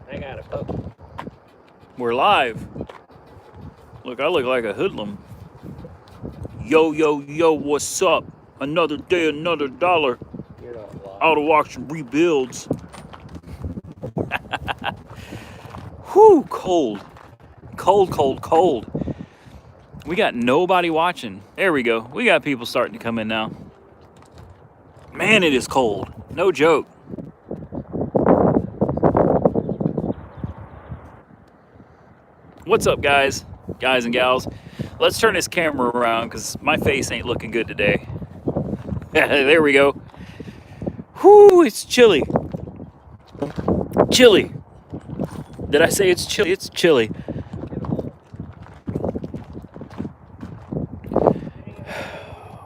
I got a poke. We're live. Look, I look like a hoodlum. Yo, yo, yo, what's up? Another day, another dollar. You're not live. Auto auction rebuilds. Whew, cold. Cold, cold, cold. We got nobody watching. There we go. We got people starting to come in now. Man, it is cold. No joke. What's up, guys and gals? Let's turn this camera around because my face ain't looking good today. There we go. Whoo, it's chilly. Chilly. Did I say it's chilly? It's chilly.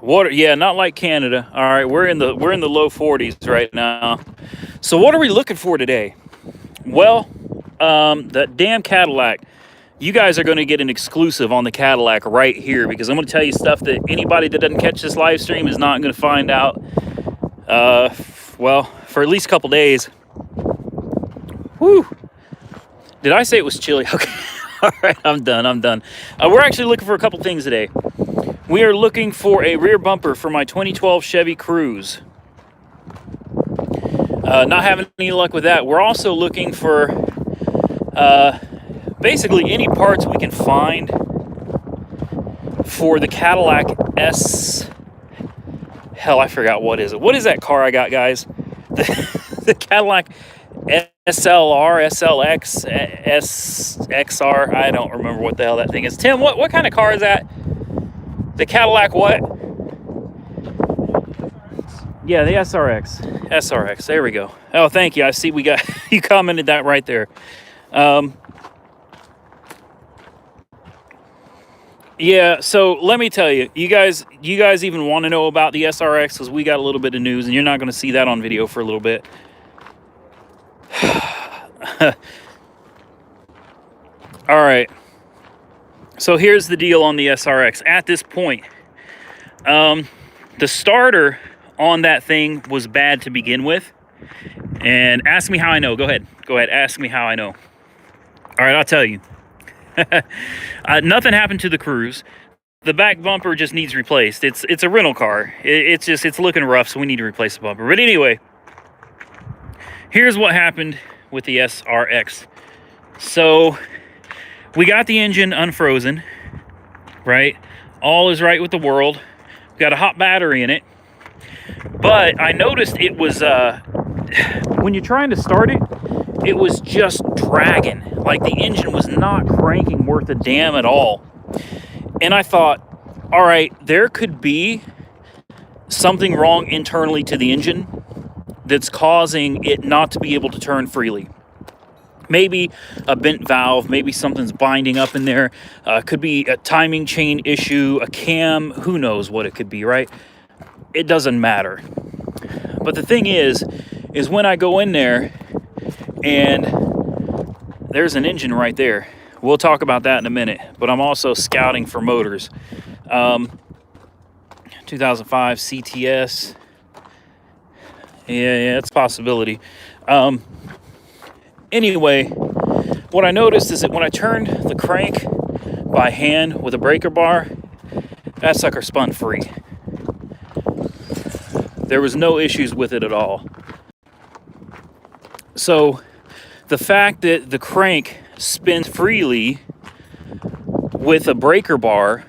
Water, yeah, not like Canada. All right, we're in the low 40s right now. So what are we looking for today? Well, that damn Cadillac. You guys are going to get an exclusive on the Cadillac right here because I'm going to tell you stuff that anybody that doesn't catch this live stream is not going to find out. Well, for at least a couple days. Whew. Did I say it was chilly? Okay. All right, I'm done. We're actually looking for a couple things today. We are looking for a rear bumper for my 2012 Chevy Cruze. Not having any luck with that. We're also looking for basically any parts we can find for the Cadillac Hell, I forgot what is it. What is that car I got, guys? The Cadillac SLR, SLX, SXR. I don't remember what the hell that thing is. Tim, what kind of car is that? The Cadillac what? Yeah, the SRX. SRX, there we go. Oh, thank you. I see we got, you commented that right there. Yeah, so let me tell you, you guys even want to know about the SRX because we got a little bit of news and you're not going to see that on video for a little bit. All right. So here's the deal on the SRX. At this point, the starter on that thing was bad to begin with. And ask me how I know. Go ahead, ask me how I know. All right, I'll tell you. Nothing happened to the Cruze. The back bumper just needs replaced. It's a rental car. It's looking rough, so we need to replace the bumper. But anyway, here's what happened with the SRX. So we got the engine unfrozen, right? All is right with the world. We got a hot battery in it. But I noticed it was, when you're trying to start it, it was just dragging. Like the engine was not cranking worth a damn at all. And I thought, all right, there could be something wrong internally to the engine that's causing it not to be able to turn freely. Maybe a bent valve, maybe something's binding up in there. Could be a timing chain issue, a cam, who knows what it could be, right? It doesn't matter. But the thing is when I go in there and there's an engine right there. We'll talk about that in a minute, but I'm also scouting for motors. 2005 CTS. Yeah, it's a possibility. Anyway, what I noticed is that when I turned the crank by hand with a breaker bar, that sucker spun free. There was no issues with it at all. So the fact that the crank spins freely with a breaker bar,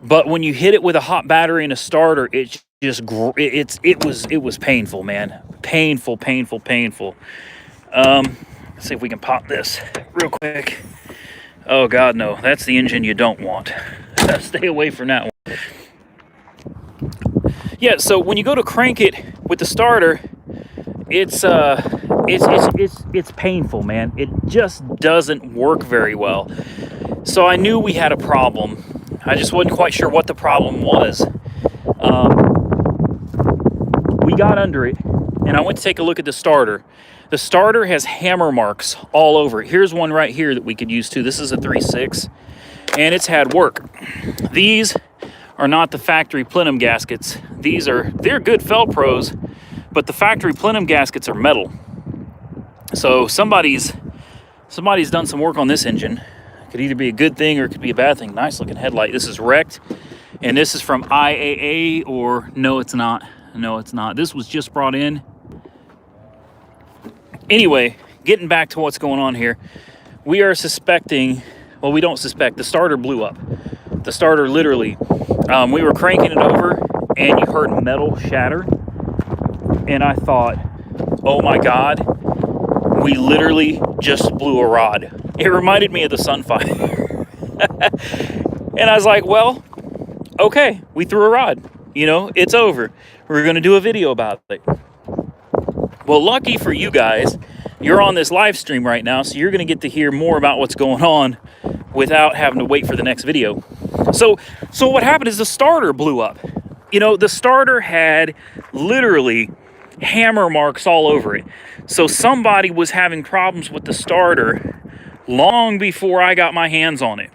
but when you hit it with a hot battery and a starter, it was painful, man. Painful. Let's see if we can pop this real quick. Oh God, no, that's the engine you don't want. Stay away from that one. Yeah, so when you go to crank it with the starter, it's painful, man. It just doesn't work very well. So I knew we had a problem. I just wasn't quite sure what the problem was. We got under it, and I went to take a look at the starter. The starter has hammer marks all over it. Here's one right here that we could use too. This is a 3.6, and it's had work. These are not the factory plenum gaskets. They're good Felpros, but the factory plenum gaskets are metal. So somebody's done some work on this engine. Could either be a good thing or it could be a bad thing. Nice looking headlight. This is wrecked, and this is from IAA, or no, it's not. No, it's not. This was just brought in. Anyway, getting back to what's going on here. We are suspecting, well, we don't suspect, the starter blew up. The starter literally, we were cranking it over and you heard metal shatter. And I thought, oh my God, we literally just blew a rod. It reminded me of the Sunfire. And I was like, well, okay, we threw a rod. You know, it's over. We're going to do a video about it. Well, lucky for you guys, you're on this live stream right now, so you're going to get to hear more about what's going on without having to wait for the next video. So what happened is the starter blew up. You know, the starter had literally hammer marks all over it. So somebody was having problems with the starter long before I got my hands on it.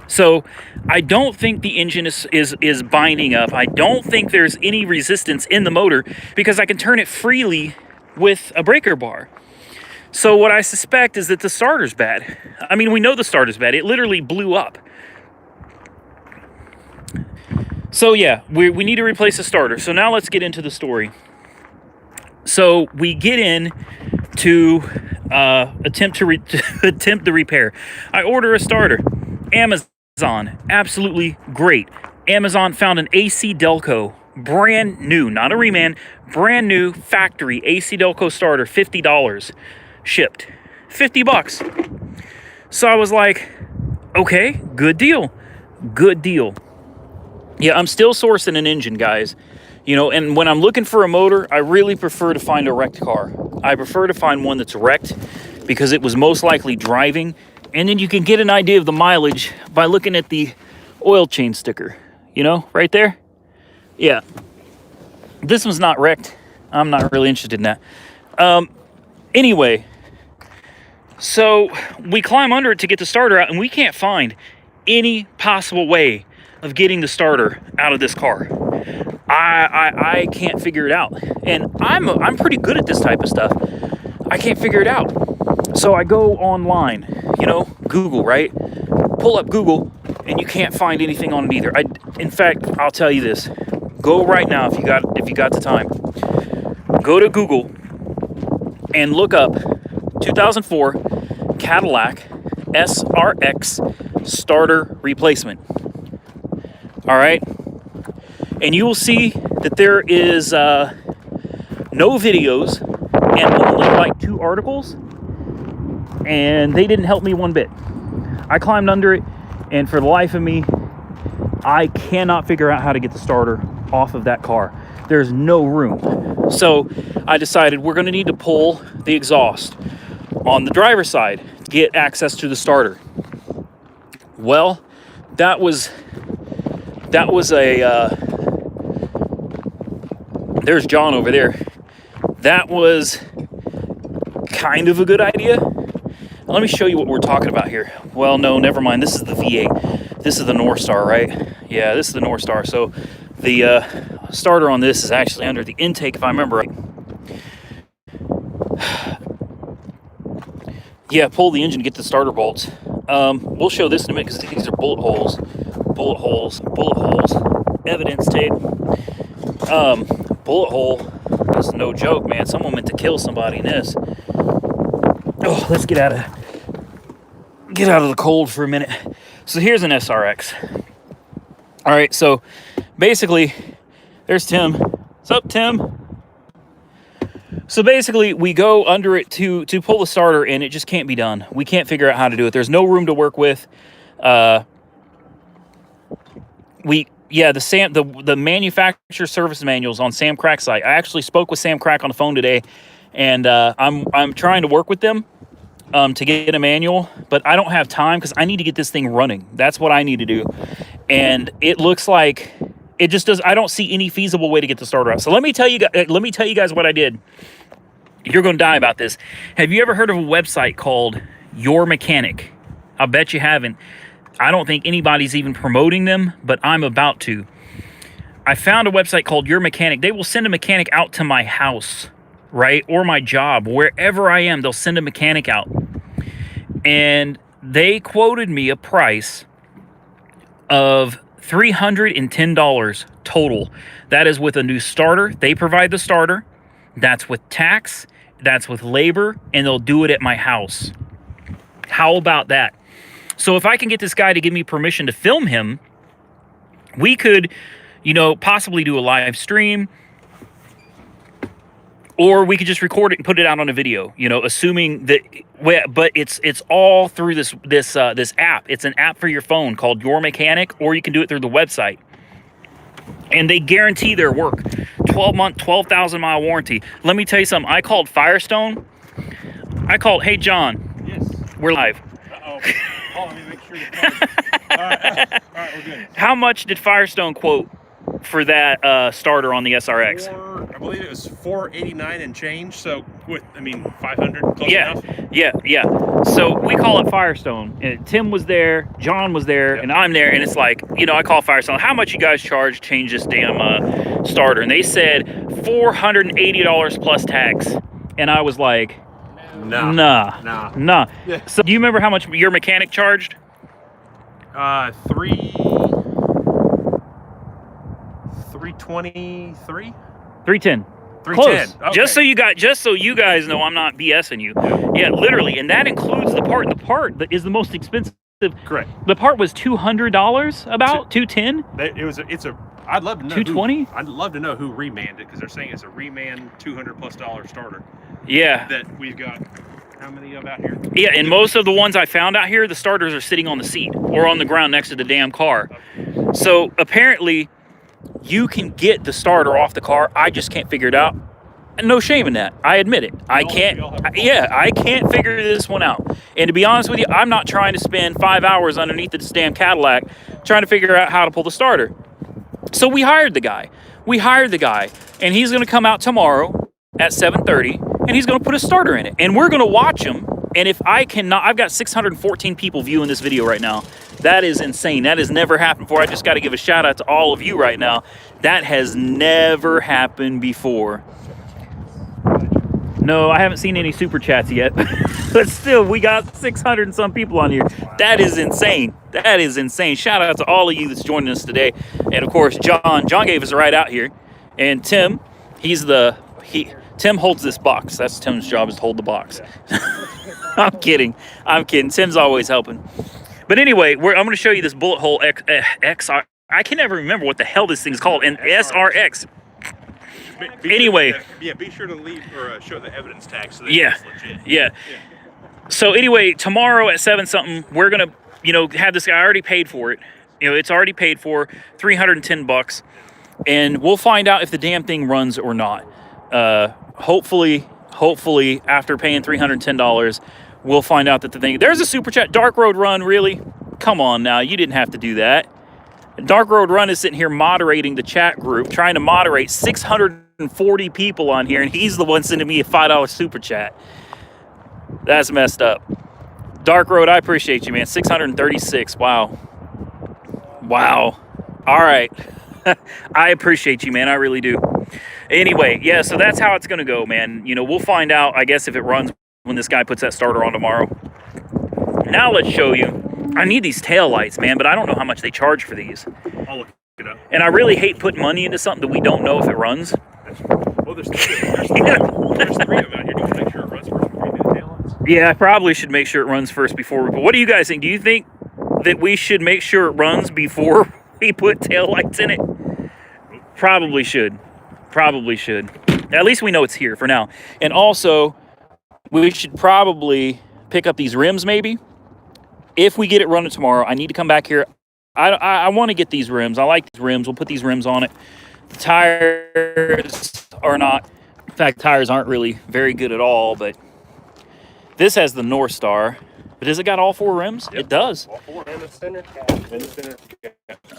So I don't think the engine is binding up. I don't think there's any resistance in the motor because I can turn it freely with a breaker bar. So what I suspect is that the starter's bad. I mean, we know the starter's bad. It literally blew up. So yeah, we need to replace the starter. So now let's get into the story. So we get in to attempt the repair. I order a starter. Amazon, absolutely great. Amazon found an AC Delco, brand new, not a reman, brand new factory AC Delco starter, $50 shipped, $50. So I was like, okay, good deal, good deal. Yeah, I'm still sourcing an engine, guys. You know, and when I'm looking for a motor, I really prefer to find a wrecked car. I prefer to find one that's wrecked because it was most likely driving. And then you can get an idea of the mileage by looking at the oil change sticker. You know, right there. Yeah. This one's not wrecked. I'm not really interested in that. Anyway, so we climb under it to get the starter out, and we can't find any possible way of getting the starter out of this car. I can't figure it out, and I'm pretty good at this type of stuff. I can't figure it out, so I go online, you know, Google, right? Pull up Google, and you can't find anything on it either. In fact, I'll tell you this: go right now if you got the time. Go to Google and look up 2004 Cadillac SRX starter replacement. All right. And you will see that there is no videos and only like 2 articles, and they didn't help me one bit. I climbed under it, and for the life of me, I cannot figure out how to get the starter off of that car. There's no room. So I decided we're going to need to pull the exhaust on the driver's side to get access to the starter. Well, that was a there's John over there. That was kind of a good idea. Now, let me show you what we're talking about here. Well, no, never mind. This is the V8. This is the North Star, right? Yeah, this is the North Star. So the starter on this is actually under the intake, if I remember right. Yeah, pull the engine to get the starter bolts. We'll show this in a minute because these are bullet holes. Bullet holes, bullet holes, evidence tape. Bullet hole. This is no joke, man. Someone meant to kill somebody in this. Oh, let's get out of the cold for a minute. So here's an SRX. All right, so basically, there's Tim. What's up, Tim? So basically, we go under it to pull the starter, and it just can't be done. We can't figure out how to do it. There's no room to work with. The manufacturer service manuals on Sam Crack's site. I actually spoke with Sam Crack on the phone today, and I'm trying to work with them to get a manual, but I don't have time because I need to get this thing running. That's what I need to do, and it looks like it just does. I don't see any feasible way to get the starter out. So let me tell you guys what I did. You're going to die about this. Have you ever heard of a website called Your Mechanic? I bet you haven't. I don't think anybody's even promoting them, but I'm about to. I found a website called Your Mechanic. They will send a mechanic out to my house right? Or my job, wherever I am, they'll send a mechanic out. And they quoted me a price of $310 total. That is with a new starter. They provide the starter. That's with tax. That's with labor. And they'll do it at my house. How about that? So if I can get this guy to give me permission to film him, we could, you know, possibly do a live stream, or we could just record it and put it out on a video, you know, assuming that, but it's all through this app. It's an app for your phone called Your Mechanic, or you can do it through the website. And they guarantee their work. 12-month, 12,000-mile warranty. Let me tell you something. I called Firestone. Hey, John. Yes. We're live. Uh-oh. Let me make sure all right, we're good. How much did Firestone quote for that starter on the SRX? I believe it was $489 and change. So with, I mean, 500 close enough. Yeah. So we call it Firestone, and Tim was there, John was there, and I'm there, and it's like, you know, I call Firestone. How much you guys charge to change this damn starter? And they said $480 plus tax, and I was like, nah. Yeah. So do you remember how much your mechanic charged? 323. 310. Close. Okay. Just so you guys know, I'm not BSing you. Yeah, literally, and that includes the part. The part that is the most expensive. Correct. The part was $200. About $210. I'd love to know. $220. I'd love to know who remanned it, because they're saying it's a reman $200+ starter. Yeah. That we've got. How many of out here? Yeah, and most of the ones I found out here, the starters are sitting on the seat or on the ground next to the damn car. So apparently, you can get the starter off the car. I just can't figure it out. No shame in that. I admit it. I can't figure this one out. And to be honest with you, I'm not trying to spend 5 hours underneath this damn Cadillac trying to figure out how to pull the starter. So we hired the guy. And he's going to come out tomorrow at 7:30, and he's going to put a starter in it. And we're going to watch him. And if I cannot, I've got 614 people viewing this video right now. That is insane. That has never happened before. I just got to give a shout out to all of you right now. That has never happened before. No, I haven't seen any super chats yet. But still, we got 600 and some people on here. That is insane. That is insane. Shout out to all of you that's joining us today. And of course, John gave us a ride out here. And Tim, Tim holds this box. That's Tim's job, is to hold the box. I'm kidding. Tim's always helping. But anyway, I'm going to show you this bullet hole XR. I can never remember what the hell this thing is called. An SRX. Anyway. Be sure to leave or show the evidence tag so that it's legit. Yeah. So anyway, tomorrow at 7 something, we're going to, have this guy. I already paid for it. It's already paid for, $310. And we'll find out if the damn thing runs or not. Hopefully after paying $310, we'll find out that the thing. There's a super chat. Dark Road Run, really? Come on now, you didn't have to do that. Dark Road Run is sitting here moderating the chat group, trying to moderate 640 people on here, and he's the one sending me a $5 super chat. That's messed up. Dark Road, I appreciate you, man. 636. Wow. All right. I appreciate you, man. I really do. Anyway, yeah, so that's how it's going to go, man. We'll find out, I guess, if it runs when this guy puts that starter on tomorrow. Now let's show you. I need these tail lights, man, but I don't know how much they charge for these. I'll look it up. And I really hate putting money into something that we don't know if it runs. Well, there's three of them out here. Do you want to make sure it runs first before you do the tail lights? Yeah, I probably should make sure it runs first before. But what do you guys think? Do you think that we should make sure it runs before we put tail lights in it? Probably should. At least we know it's here for now. And also, we should probably pick up these rims maybe. If we get it running tomorrow, I need to come back here. I want to get these rims. I like these rims. We'll put these rims on it. The tires are not. In fact, tires aren't really very good at all, but this has the North Star. But does it got all 4 rims? Yep. It does. All 4 in the center.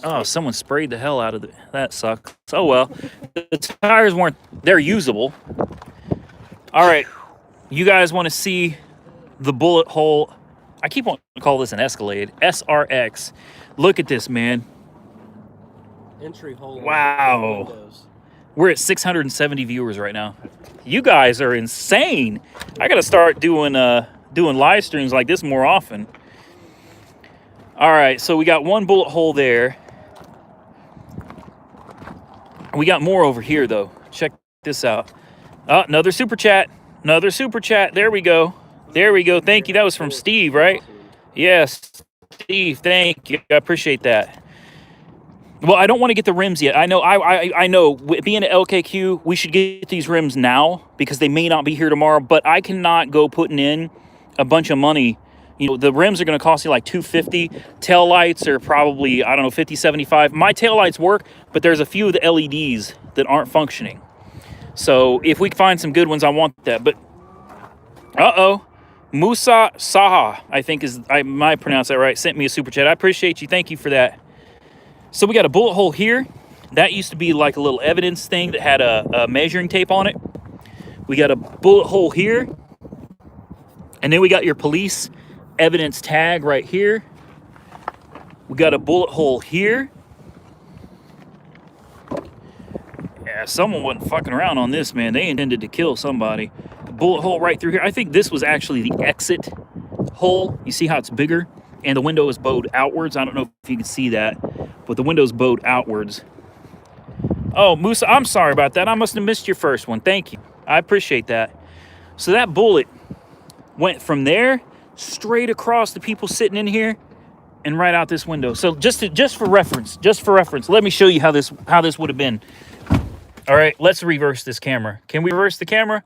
Oh, someone sprayed the hell out of it. That sucks. Oh, well. The tires weren't, they're usable. All right. You guys want to see the bullet hole? I keep wanting to call this an Escalade. SRX. Look at this, man. Entry hole. Wow. We're at 670 viewers right now. You guys are insane. I gotta start doing live streams like this more often. All right, so we got one bullet hole there. We got more over here though. Check this out. Another super chat. Another super chat. There we go. There we go. Thank you. That was from Steve, right? Yes, Steve. Thank you. I appreciate that. Well, I don't want to get the rims yet. I know. I know. Being at LKQ, we should get these rims now because they may not be here tomorrow. But I cannot go putting in a bunch of money. You know, the rims are going to cost you like $250. Tail lights are probably, I don't know, $50, $75. My tail lights work, but there's a few of the LEDs that aren't functioning. So if we find some good ones, I want that. But Musa Saha, I think I might pronounce that right, sent me a super chat. I appreciate you. Thank you for that. So we got a bullet hole here. That used to be like a little evidence thing that had a measuring tape on it. We got a bullet hole here. And then we got your police evidence tag right here. We got a bullet hole here. Yeah, someone wasn't fucking around on this, man. They intended to kill somebody. A bullet hole right through here. I think this was actually the exit hole. You see how it's bigger? And the window is bowed outwards. I don't know if you can see that, but the window's bowed outwards. Oh, Musa, I'm sorry about that. I must have missed your first one. Thank you. I appreciate that. So that bullet went from there straight across the people sitting in here and right out this window. So just for reference, let me show you how this would have been. All right, let's reverse this camera. Can we reverse the camera?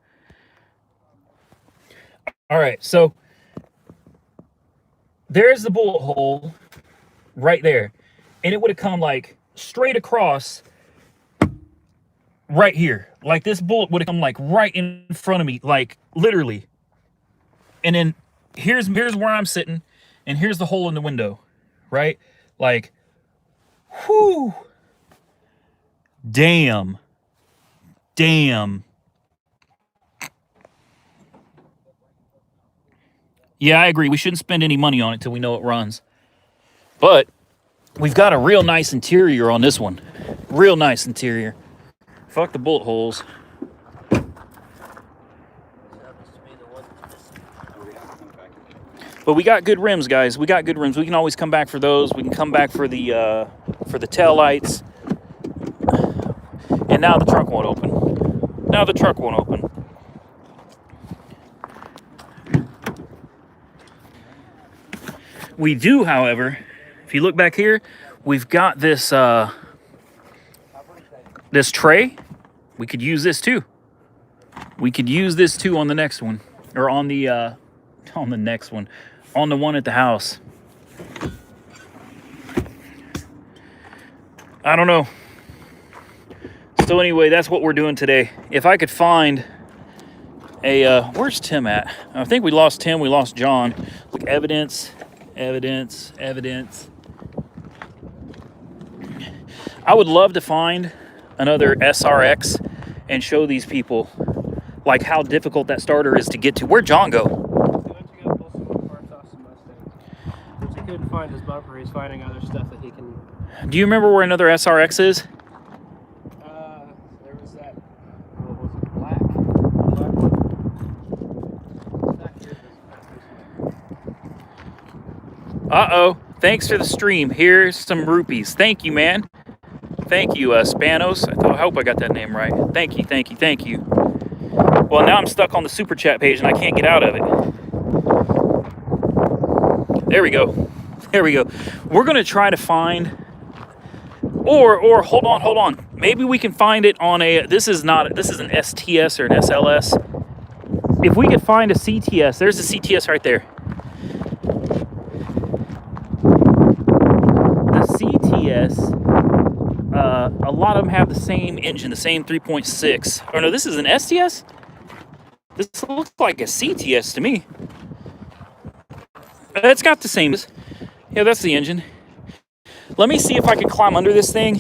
All right, so there's the bullet hole right there. And it would have come like straight across right here. Like this bullet would have come like right in front of me, like literally. And then here's where I'm sitting, and here's the hole in the window, right? Like, whoo. Damn. Yeah, I agree. We shouldn't spend any money on it till we know it runs. But we've got a real nice interior on this one. Real nice interior. Fuck the bullet holes. But we got good rims, guys. We got good rims. We can always come back for those. We can come back for the tail lights. And now the trunk won't open. Now the truck won't open. We do, however, if you look back here, we've got this this tray. We could use this too. We could use this too on the next one, or on the next one, on the one at the house. I don't know. So anyway, that's what we're doing today. If I could find a where's Tim at? I think we lost Tim. We lost John. Look, evidence. I would love to find another SRX and show these people like how difficult that starter is to get to. Where'd John go? He went to go pull some parts off some Mustangs. Since he couldn't find his bumper, he's finding other stuff that he can. Do you remember where another SRX is? There was that. What was it? Black one. Back here. Uh-oh. Thanks for the stream. Here's some rupees. Thank you, man. Thank you, Spanos. I hope I got that name right. Thank you. Well, now I'm stuck on the super chat page and I can't get out of it. There we go. We're going to try to find, or hold on. Maybe we can find it on this is an STS or an SLS. If we could find a CTS, there's a CTS right there. CTS, a lot of them have the same engine, the same 3.6. Oh no, this is an STS? This looks like a CTS to me. It's got the same. Yeah, that's the engine. Let me see if I can climb under this thing.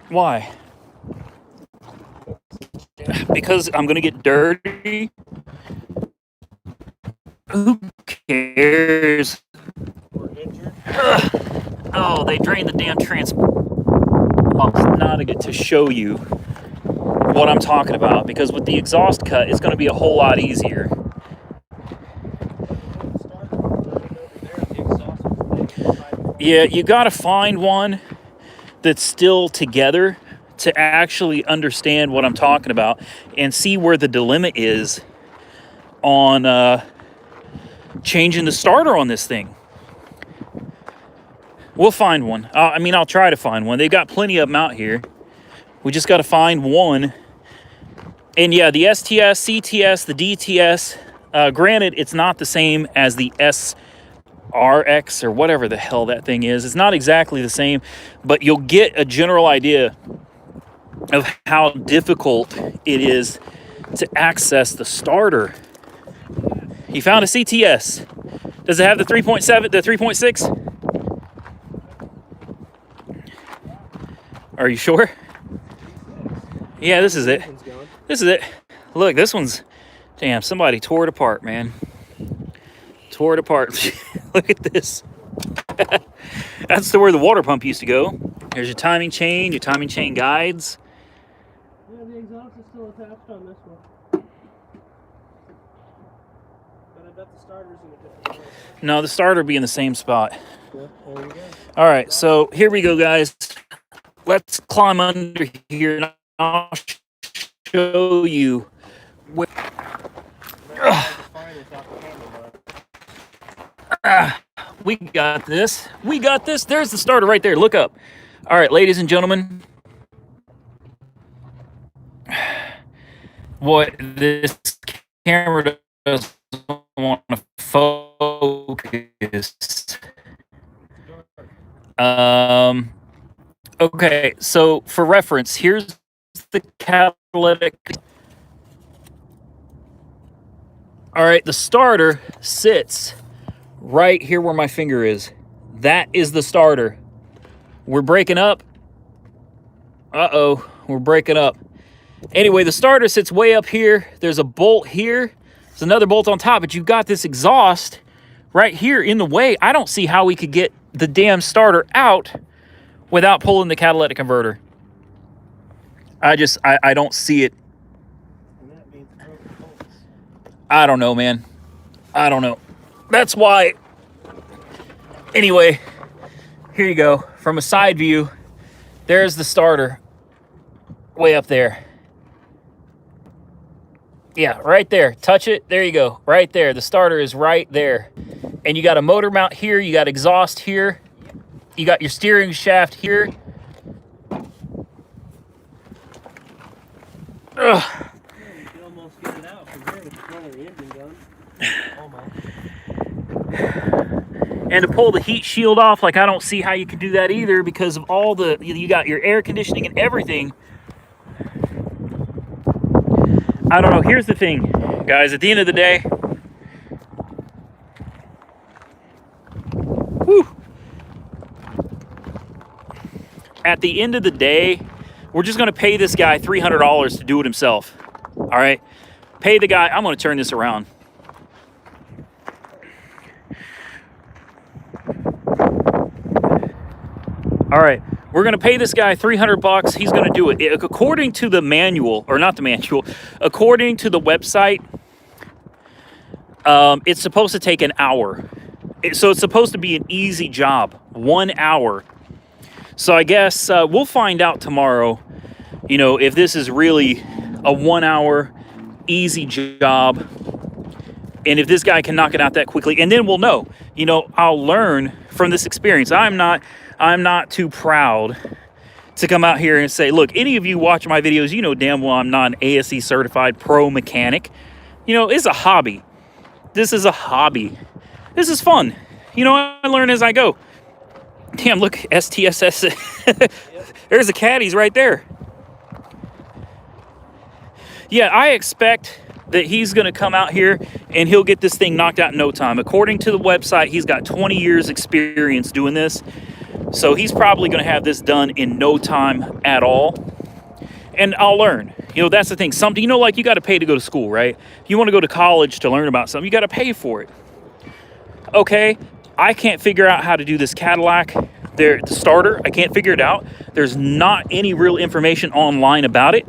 Why? Because I'm gonna get dirty. Who cares? Oh, they drained the damn not to show you what I'm talking about, because with the exhaust cut, it's going to be a whole lot easier. Yeah, you got to find one that's still together to actually understand what I'm talking about and see where the delimit is on changing the starter on this thing. We'll find one. I'll try to find one. They've got plenty of them out here. We just got to find one. And yeah, the STS, CTS, the DTS, granted, it's not the same as the SRX or whatever the hell that thing is. It's not exactly the same, but you'll get a general idea of how difficult it is to access the starter. He found a CTS. Does it have the 3.7, the 3.6? Are you sure? Yeah, this is it. This is it. Look, this one's... Damn, somebody tore it apart, man. Tore it apart. Look at this. That's where the water pump used to go. There's your timing chain guides. Yeah, the exhaust is still attached on this one. But I bet the starter's in a different place. No, the starter will be in the same spot. Yeah, there you go. All right, so here we go, guys. Let's climb under here and I'll show you where... We got this. We got this. There's the starter right there. Look up. All right, ladies and gentlemen. What this camera doesn't want to focus. Okay, so for reference, here's the catalytic. All right, the starter sits right here where my finger is. That is the starter. We're breaking up. Uh-oh, we're breaking up. Anyway, the starter sits way up here. There's a bolt here. There's another bolt on top, but you've got this exhaust right here in the way. I don't see how we could get the damn starter out without pulling the catalytic converter. I don't see it. I don't know, man. I don't know. That's why. Anyway, here you go. From a side view, there's the starter way up there. Yeah, right there. Touch it. There you go. Right there. The starter is right there. And you got a motor mount here. You got exhaust here. You got your steering shaft here. Ugh. You can almost get it out from here with the front of the engine gun. Almost. And to pull the heat shield off, like I don't see how you can do that either because of all the, you got your air conditioning and everything. I don't know. Here's the thing, guys. At the end of the day, whew. At the end of the day, we're just going to pay this guy $300 to do it himself. All right? Pay the guy. I'm going to turn this around. All right. We're going to pay this guy $300. He's going to do it. According to the manual, or not the manual, according to the website, it's supposed to take an hour. So it's supposed to be an easy job. 1 hour. So I guess we'll find out tomorrow, you know, if this is really a 1 hour easy job and if this guy can knock it out that quickly. And then we'll know. You know, I'll learn from this experience. I'm not too proud to come out here and say, look, any of you watch my videos, you know damn well I'm not an ASE certified pro mechanic. You know, it's a hobby. This is a hobby. This is fun. You know, I learn as I go. Damn, look, STSS. There's the caddies right there. Yeah, I expect that he's going to come out here and he'll get this thing knocked out in no time. According to the website, he's got 20 years experience doing this. So he's probably going to have this done in no time at all. And I'll learn. You know, that's the thing. Something, you know, like you got to pay to go to school, right? If you want to go to college to learn about something, you got to pay for it. Okay, I can't figure out how to do this Cadillac. The starter, I can't figure it out. There's not any real information online about it.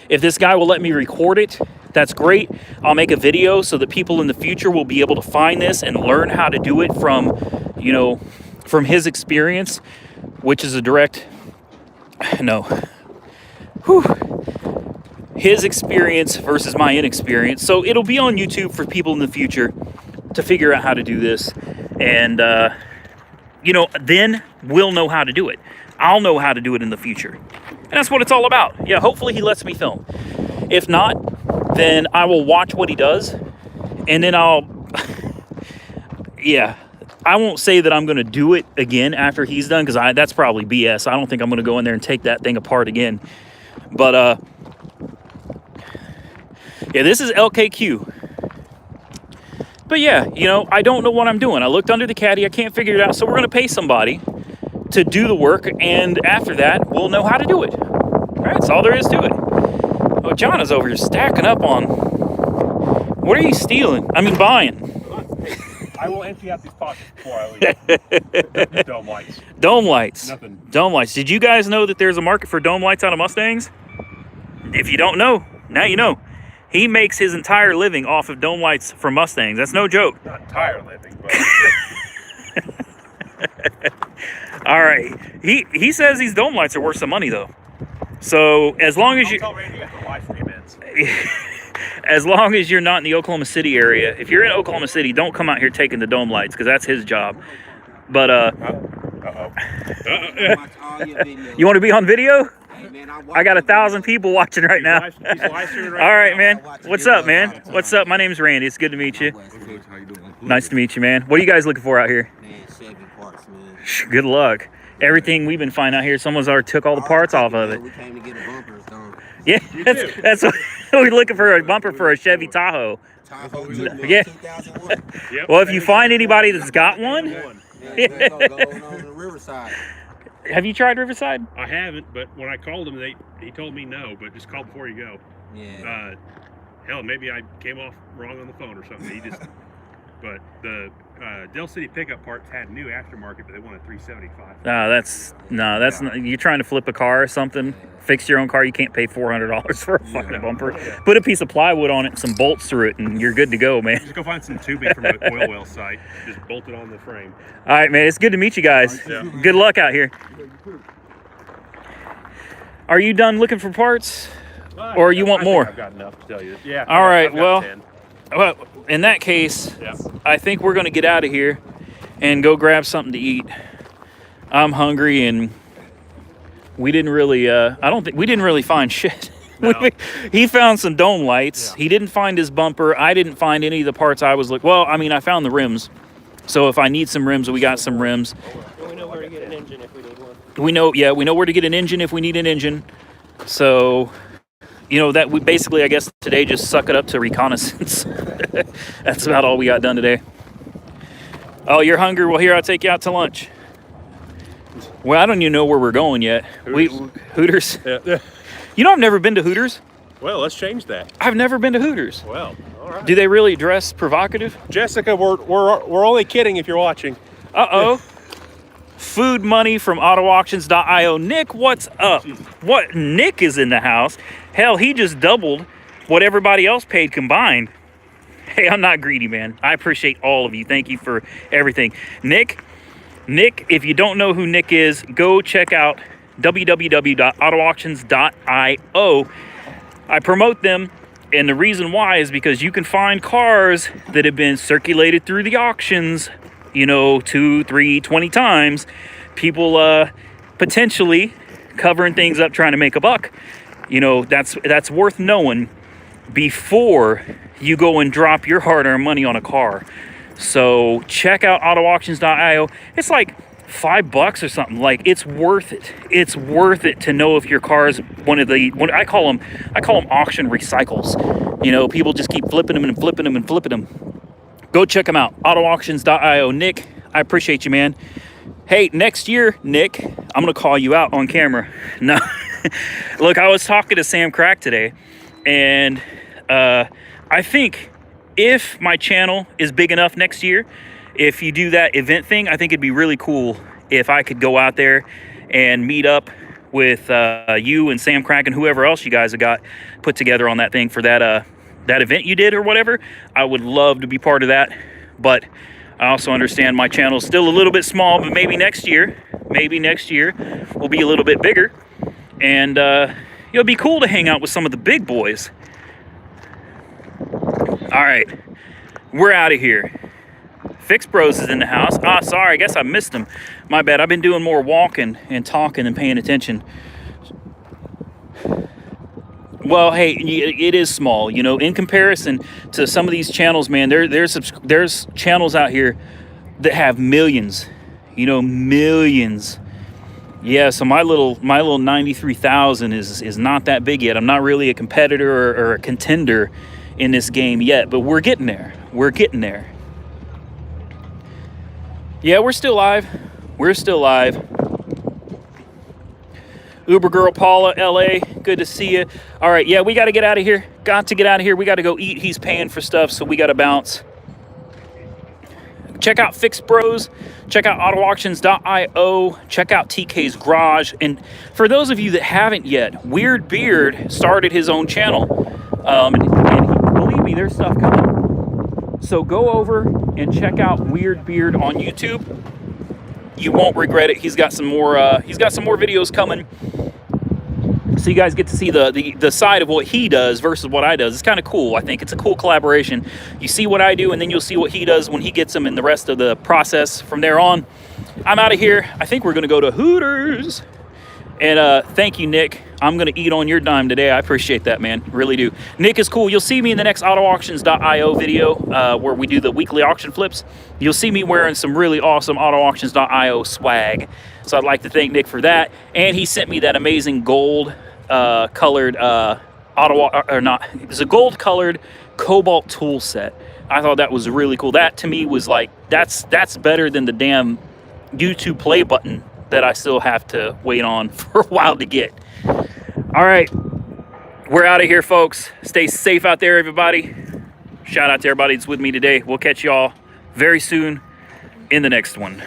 If this guy will let me record it, that's great. I'll make a video so that people in the future will be able to find this and learn how to do it from, you know, from his experience, which is a direct, no, whew, his experience versus my inexperience. So it'll be on YouTube for people in the future to figure out how to do this. And, you know, then we'll know how to do it. I'll know how to do it in the future. And that's what it's all about. Yeah, hopefully he lets me film. If not, then I will watch what he does. And then I'll, yeah, I won't say that I'm going to do it again after he's done, because that's probably BS. I don't think I'm going to go in there and take that thing apart again. But, yeah, this is LKQ. But yeah, you know, I don't know what I'm doing. I looked under the caddy. I can't figure it out. So we're going to pay somebody to do the work. And after that, we'll know how to do it. All right, that's all there is to it. Oh, John is over here stacking up on... What are you stealing? I mean, buying. I will empty out these pockets before I leave. Dome lights. Dome lights. Nothing. Dome lights. Did you guys know that there's a market for dome lights out of Mustangs? If you don't know, now you know. He makes his entire living off of dome lights for Mustangs. That's no joke. Not entire living, but... All right. He says these dome lights are worth some money, though. So as long as you... Tell Randy you have to live stream ends. As long as you're not in the Oklahoma City area. If you're in Oklahoma City, don't come out here taking the dome lights, because that's his job. But, you want to be on video? I got 1,000 people watching right now. He's live streaming right All right, now. man. What's up, man? What's up? My name's Randy. It's good to meet you. How you doing? Nice to meet you, man. What are you guys looking for out here? Man, Chevy parts, man. Good luck. Everything we've been finding out here, someone's already took all the parts off of it. We came to get the bumpers done. Yeah, that's what we're looking for, a bumper for a Chevy Tahoe. Tahoe Yeah. 2001. Yep. Well, if you find anybody that's got one, Man, that's going on the Riverside. have you tried Riverside? I haven't, but when I called him, he told me no, but just call before you go. Yeah. Hell, maybe I came off wrong on the phone or something. He just, but the Del City pickup parts had new aftermarket, but they wanted $375. That's not, you're trying to flip a car or something, fix your own car. You can't pay $400 for a fucking bumper. Put a piece of plywood on it, and some bolts through it, and you're good to go, man. Just go find some tubing from an oil well site. Just bolt it on the frame. All right, man. It's good to meet you guys. Yeah. Good luck out here. Are you done looking for parts? Or you want I think more? I've got enough to tell you. Yeah. All right, I've got well, 10. Well, in that case, Yeah. I think we're going to get out of here and go grab something to eat. I'm hungry, and we didn't really, I don't think, we didn't really find shit. No. He found some dome lights. Yeah. He didn't find his bumper. I didn't find any of the parts I was looking. Well, I mean, I found the rims. So if I need some rims, we got some rims. We know where to get an engine if we need one. We know where to get an engine if we need an engine. So, you know, that we basically, I guess, today just suck it up to reconnaissance. That's about all we got done today. Oh, you're hungry? Well, here, I'll take you out to lunch. Well, I don't even know where we're going yet. Hooters. Yeah. You know, I've never been to Hooters. Well, let's change that. I've never been to Hooters. Well, all right. Do they really dress provocative? Jessica, we're only kidding if you're watching. Uh-oh. Food money from autoauctions.io. Nick, what's up? What? Nick is in the house. Hell, he just doubled what everybody else paid combined. Hey, I'm not greedy, man. I appreciate all of you. Thank you for everything. Nick, if you don't know who Nick is, go check out www.autoauctions.io. I promote them, and the reason why is because you can find cars that have been circulated through the auctions, you know, 2, 3, 20 times. People potentially covering things up trying to make a buck. You know, that's worth knowing before you go and drop your hard-earned money on a car. So check out autoauctions.io. It's like $5 or something. Like, it's worth it. It's worth it to know if your car is one I call them auction recycles. You know, people just keep flipping them and flipping them and flipping them. Go check them out. Autoauctions.io. Nick, I appreciate you, man. Hey, next year, Nick, I'm gonna call you out on camera. No, look, I was talking to Sam Crack today, and I think if my channel is big enough next year, if you do that event thing, I think it'd be really cool if I could go out there and meet up with you and Sam Crack and whoever else you guys have got put together on that thing for that that event you did or whatever. I would love to be part of that, but I also understand my channel's still a little bit small, but maybe next year will be a little bit bigger, and it'll be cool to hang out with some of the big boys. All right, we're out of here. Fix Bros is in the house. Ah, sorry, I guess I missed him. My bad. I've been doing more walking and talking and paying attention. Well, hey, it is small, you know, in comparison to some of these channels, man. There's channels out here that have millions, you know, millions. Yeah, so my little 93,000 is not that big yet. I'm not really a competitor or a contender in this game yet, but we're getting there. We're getting there. Yeah, we're still live. We're still live. Uber Girl Paula, LA, good to see you. All right, yeah, we got to get out of here. Got to get out of here. We got to go eat. He's paying for stuff, so we got to bounce. Check out Fix Bros. Check out autoauctions.io. Check out TK's Garage. And for those of you that haven't yet, Weird Beard started his own channel. And believe me, there's stuff coming. So go over and check out Weird Beard on YouTube. You won't regret it. He's got some more videos coming, so you guys get to see the side of what he does versus what I does. It's kind of cool. I think it's a cool collaboration. You see what I do, and then you'll see what he does when he gets them, and the rest of the process from there on. I'm out of here. I think we're gonna go to Hooters. And thank you, Nick. I'm going to eat on your dime today. I appreciate that, man. Really do. Nick is cool. You'll see me in the next autoauctions.io video where we do the weekly auction flips. You'll see me wearing some really awesome autoauctions.io swag. So I'd like to thank Nick for that. And he sent me that amazing gold colored it was a gold colored cobalt tool set. I thought that was really cool. That to me was like, that's better than the damn YouTube play button that I still have to wait on for a while to get. All right, we're out of here, folks. Stay safe out there, everybody. Shout out to everybody that's with me today. We'll catch y'all very soon in the next one.